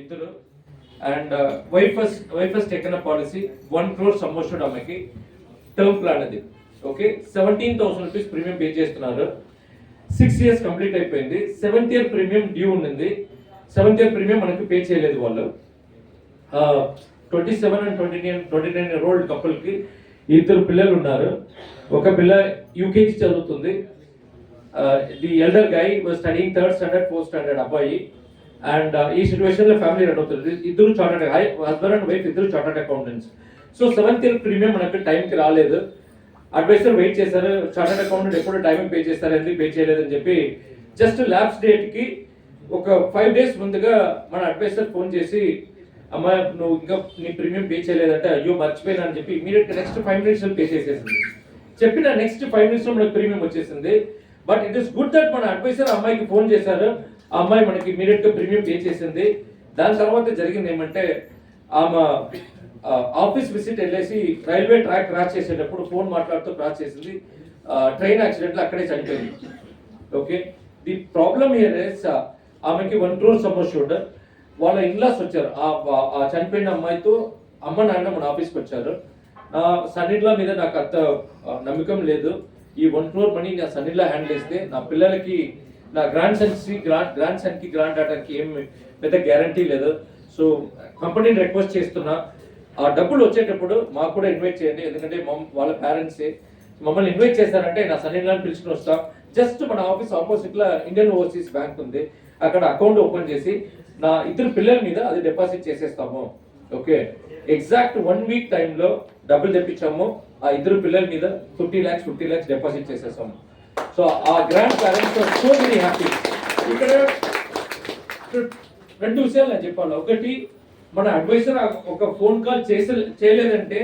ఇద్దరు. And wife has taken a policy 1 crore sum assured అమ్మకి term plan అది. Okay, 17,000 rupees premium pay చేస్తున్నారు. 6 years complete అయిపోయింది. 7th year premium due ఉండింది. 7th year premium మనకి pay చేయలేదు వాళ్ళు. 27 and 29 year old కపుల్కి ఇద్దరు పిల్లలు ఉన్నారు. ఒక పిల్ల యూకేజీ చదువుతుంది. The elder guy was studying 3rd standard 4th standard అబ్బాయి. అండ్ ఈ సిచ్యువేషన్ లో ఫ్యామిలీ రన్ అవుతుంది. ఇద్దరు చార్టర్డ్ హస్బెండ్ అండ్ వైఫ్ ఇద్దరు chartered accountants. So 7th year premium మనకు టైంకి రాలేదు. అడ్వైజర్ వెయిట్ చేశారు, చార్టర్డ్ అకౌంటెంట్ ఎప్పుడు టైంకి పే చేస్తారు, ఎందుకు పే చేయలేదని చెప్పి జస్ట్ ల్యాబ్స్ డేట్కి ఒక 5 days ముందుగా మన అడ్వైజర్ ఫోన్ చేసి, అమ్మా నువ్వు ఇంకా నీ ప్రీమియం పే చేయలేదంటే, అయ్యో మర్చిపోయినా అని చెప్పి ఇమీడియట్గా నెక్స్ట్ 5 minutes పే చేసేసింది. చెప్పిన నెక్స్ట్ 5 minutes మనకు ప్రీమియం వచ్చేసింది. But it is good that మన అడ్వైజర్ అమ్మాయికి ఫోన్ చేశారు, ఆ అమ్మాయి మనకి ఇమీడియట్గా ప్రీమియం పే చేసింది. దాని తర్వాత జరిగింది ఏమంటే, ఆమె ఆఫీస్ విజిట్ వెళ్ళేసి రైల్వే ట్రాక్ క్రాస్ చేసేటప్పుడు ఫోన్ మాట్లాడుతూ క్రాస్ చేసింది. ట్రైన్ యాక్సిడెంట్లో అక్కడే చనిపోయింది. Okay, the problem here is ఆమెకి 1 crore సమ్ అష్యూర్డ్. వాళ్ళ ఇన్లాస్ వచ్చారు, ఆ చనిపోయిన అమ్మాయితో అమ్మ నాన్న మన ఆఫీస్కి వచ్చారు. నా సన్నిడ్లా మీద నాకు అంత నమ్మకం లేదు. ఈ 1 crore మనీ నా సన్నిడ్లా హ్యాండిల్ చేస్తే నా పిల్లలకి, నా గ్రాండ్ సన్కి గ్రాండ్ డాటర్కి ఏం పెద్ద గ్యారంటీ లేదు. సో కంపెనీని రిక్వెస్ట్ చేస్తున్నా, ఆ డబ్బులు వచ్చేటప్పుడు మాకు కూడా ఇన్వైట్ చేయండి. ఎందుకంటే వాళ్ళ పేరెంట్సే మమ్మల్ని ఇన్వైట్ చేశారంటే నా సన్నిడ్లాని పిలుచుకుని వస్తాం. జస్ట్ మన ఆఫీస్ ఆపోజిట్లో ఇండియన్ ఓవర్సీస్ బ్యాంక్ ఉంది, అక్కడ అకౌంట్ ఓపెన్ చేసి నా ఇద్దరు పిల్లల మీద అది డిపాజిట్ చేసేస్తాము. ఓకే, ఎగ్జాక్ట్ 1 week టైంలో డబ్బులు తెప్పించాము. ఆ ఇద్దరు పిల్లల మీద 50 lakhs డిపాజిట్ చేసేసాము. సో ఆ grand parents are so very happy. ఇక్కడ 2 విషయాలు నేను చెప్పాలి. ఒకటి, మన అడ్వైజర్ ఒక ఫోన్ కాల్ చేయలేదంటే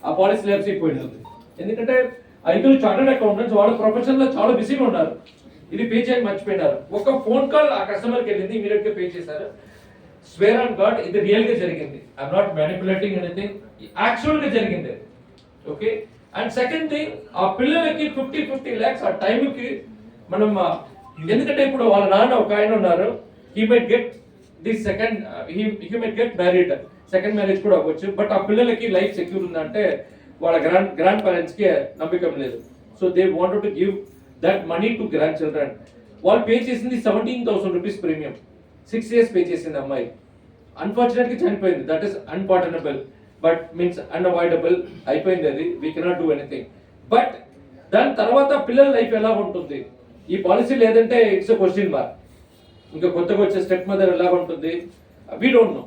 ఆ పాలసీ ల్యాబ్స్ అయిపోయింది. ఎందుకంటే ఆ ఇద్దరు చార్టర్డ్ అకౌంటెంట్స్ వాళ్ళ ప్రొఫెషన్ లో చాలా బిజీగా ఉన్నారు, ఇది పే చేయని మర్చిపోయినారు. ఒక ఫోన్ కాల్ ఆ కస్టమర్కి వెళ్ళింది, ఇమీడియట్ గా పే చేశారు. స్వేర్ ఆన్ గాడ్, ఇది రియల్ గా జరిగింది. I'm not manipulating anything, actual గా జరిగింది. ఓకే, అండ్ సెకండ్ థింగ్, ఆ పిల్లలకి 50 lakhs ఆ టైంకి మనం, ఎందుకంటే ఇప్పుడు వాళ్ళ నాన్న ఒక ఆయన ఉన్నారు, he might get the second, he might get married, second marriage కూడా అవ్వచ్చు. బట్ ఆ పిల్లలకి లైఫ్ సెక్యూర్ ఉందంటే వాళ్ళ గ్రాండ్ పేరెంట్స్ కి నమ్మకం లేదు. So they wanted to give that money to grand children. వాళ్ళు పే చేసింది 17,000 రూపీస్ ప్రీమియం. 6 years పే చేసింది అమ్మాయి. అన్ఫార్చునేట్గా చనిపోయింది. That is unpardonable, but means unavoidable అయిపోయింది. అది we cannot do anything. But దాని తర్వాత పిల్లల లైఫ్ ఎలా ఉంటుంది, ఈ పాలసీ లేదంటే ఇట్స్ ఎ క్వశ్చన్ మార్క్. ఇంకా కొత్తగా వచ్చే స్టెప్ మదర్ ఎలా ఉంటుంది, వీ డోంట్ నో.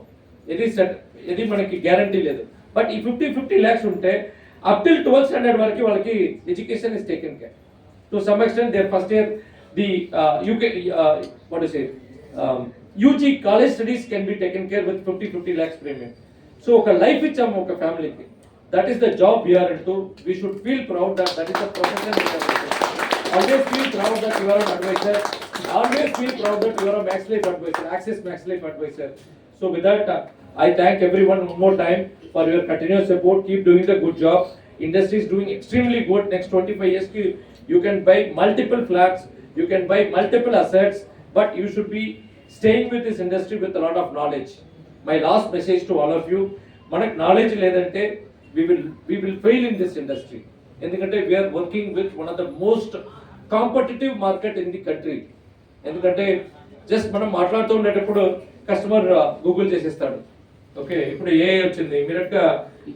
ఇది మనకి గ్యారంటీ లేదు. బట్ ఈ 50 lakhs ఉంటే అప్ టిల్ 12th standard వరకు వాళ్ళకి education is taken care. To some extent their first year the UG college studies can be taken care with 50 lakhs premium. So ఒక life ఇచ్చాము ఒక ఫ్యామిలీకి. That is the job we are into. We should feel proud that that is the profession we are into. Always feel proud that you are an advisor. Always feel proud that you are a Max Life advisor, Access Max Life advisor. So with that, I thank everyone one more time for your continuous support. Keep doing the good job. Industry is doing extremely good. Next 25 years you can buy multiple flats, you can buy multiple assets, but you should be staying with this industry with a lot of knowledge. My last message to all of you, manak knowledge ledante we will fail in this industry. Endukante we are working with one of the most competitive market in the country. Endukante just మనం మాట్లాడుతూ ఉండేటప్పుడు customer Google చేసేస్తాడు. Okay, ఇప్పుడు ఏ వచ్చింది, immediate గా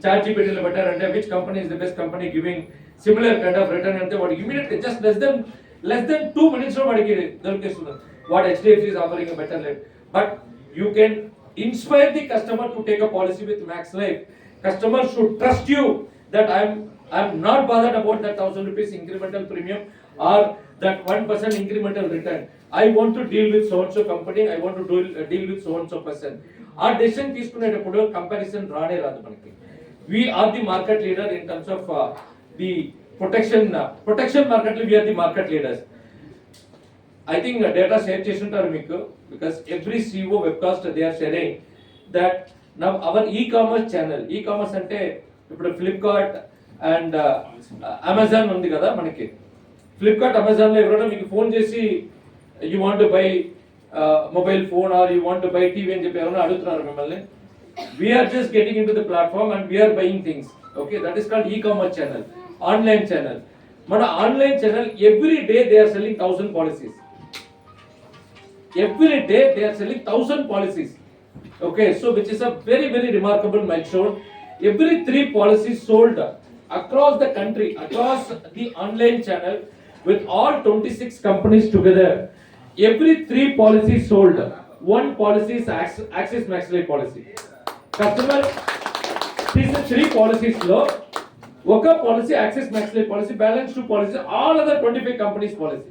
chat జీపీటీలో పెట్టారంటే which company is the best company giving similar kind of return అంటే వాడు ఇమీడియట్ గా జస్ట్ less than 2 minutes లో వాడికి దొరికేస్తుంది what HDFC is offering a better rate. But you can inspire the customer to take a policy with Max Life. Customer should trust you that I'm not bothered about that 1,000 rupees incremental premium or that 1% incremental return. I want to deal with so and so company, I want to deal with so and so person. Our decision తీసుకునేటప్పుడు comparison రానే రాదు మనకి. We are the market leader in terms of the protection market. We are the market leaders. I think data share చేస్తుంటారు మీకు, because every CEO webcast they are sharing that now our e-commerce channel, e-commerce అంటే ఇప్పుడు Flipkart and Amazon ఉంది కదా మనకి. Flipkart అమెజాన్లో ఎవరైనా మీకు ఫోన్ చేసి you want to buy mobile phone or you want to buy TV అని చెప్పి ఎవరైనా అడుగుతున్నారు మిమ్మల్ని. We are just getting into the platform and we are buying things. Okay, that is called e-commerce channel, online channel. Mana online channel, every day they are selling 1,000 policies. Every day they are selling 1,000 policies. Okay, so which is a very, very remarkable milestone. Every 3 policies sold across the country, across the online channel with all 26 companies together. Every 3 policies sold, 1 policy is Axis Max Life policy. Customer sees 3 policies low, oka policy Axis Max Life policy, balance 2 policy, all other 25 companies policy.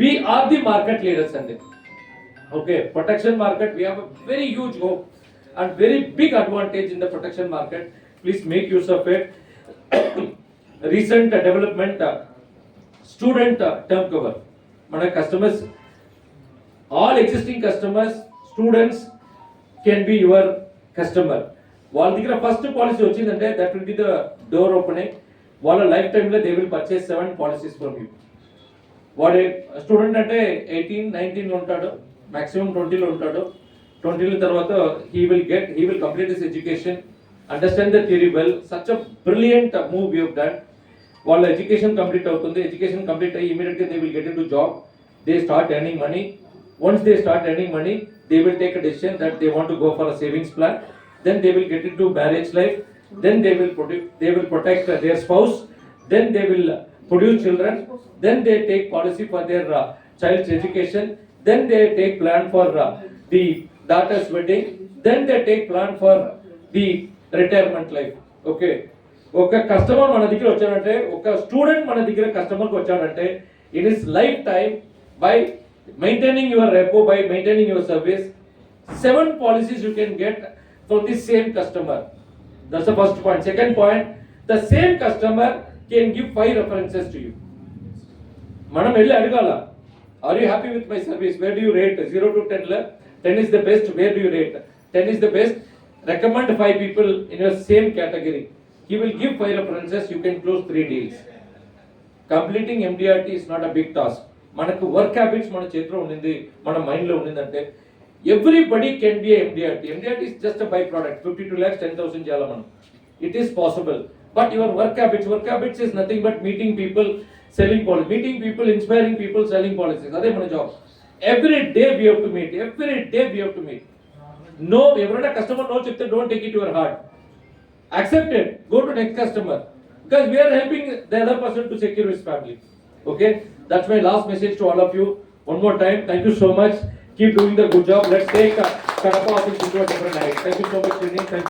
We are the market leaders and okay, protection market, we have a very huge hope and very big advantage in the protection market. Please make use of it. Recent development, student term cover. Mana customers, all existing customers, students can be your customer. వాళ్ళ దగ్గర first policy వచ్చిందంటే that will be the door opening. వాళ్ళ life టైంలో they will purchase 7 policies from you. వాడు student అంటే 18-19 ఉంటాడు, maximum 20లో ఉంటాడు. 20 తర్వాత he will complete his education, understand the theory well. Such a brilliant move you have done. వాళ్ళ education complete అవుతుంది, education complete అయ్యి ఇమీడియట్గా they will get in to job, they start earning money. Once they start earning money, they will take a decision that they want to go for a savings plan. Then they will get into marriage life. Then they will protect their spouse. Then they will produce children. Then they take policy for their child's education. Then they take plan for the daughter's wedding. Then they take plan for the retirement life. Okay. ఒక customer మన దగ్గర వచ్చాడంటే, ఒక student మన దగ్గర కస్టమర్కి వచ్చాడంటే, it is life time by maintaining your repo, by maintaining your service. 7 policies you can get from the same customer. That's the first point. Second point, the same customer can give 5 references to you. Manam elli adugala, are you happy with my service? Where do you rate? 0 to 10 la 10 is the best. Where do you rate? 10 is the best. Recommend 5 people in your same category. He will give 5 references. You can close 3 deals. Completing MDRT is not a big task. మనకు work habits మన చేతిలో ఉండింది, మన మైండ్లో ఉండిందంటే everybody can be MDRT. MDRT is just byproduct. 52 lakhs 10,000 చేయాలి మనం. It is possible. But your work habits is nothing but meeting people, selling policy, meeting people, inspiring people, selling policies. అదే మన job. Every day we have to meet. No, ఎవరైనా customer no చెప్తే don't take it your heart. Accept it. Go to next customer because we are helping the other person to secure his family. Okay, that's my last message to all of you. One more time, thank you so much. Keep doing the good job. Let's take Kadapa office into a different height. Thank you so much, Srini. Thank you.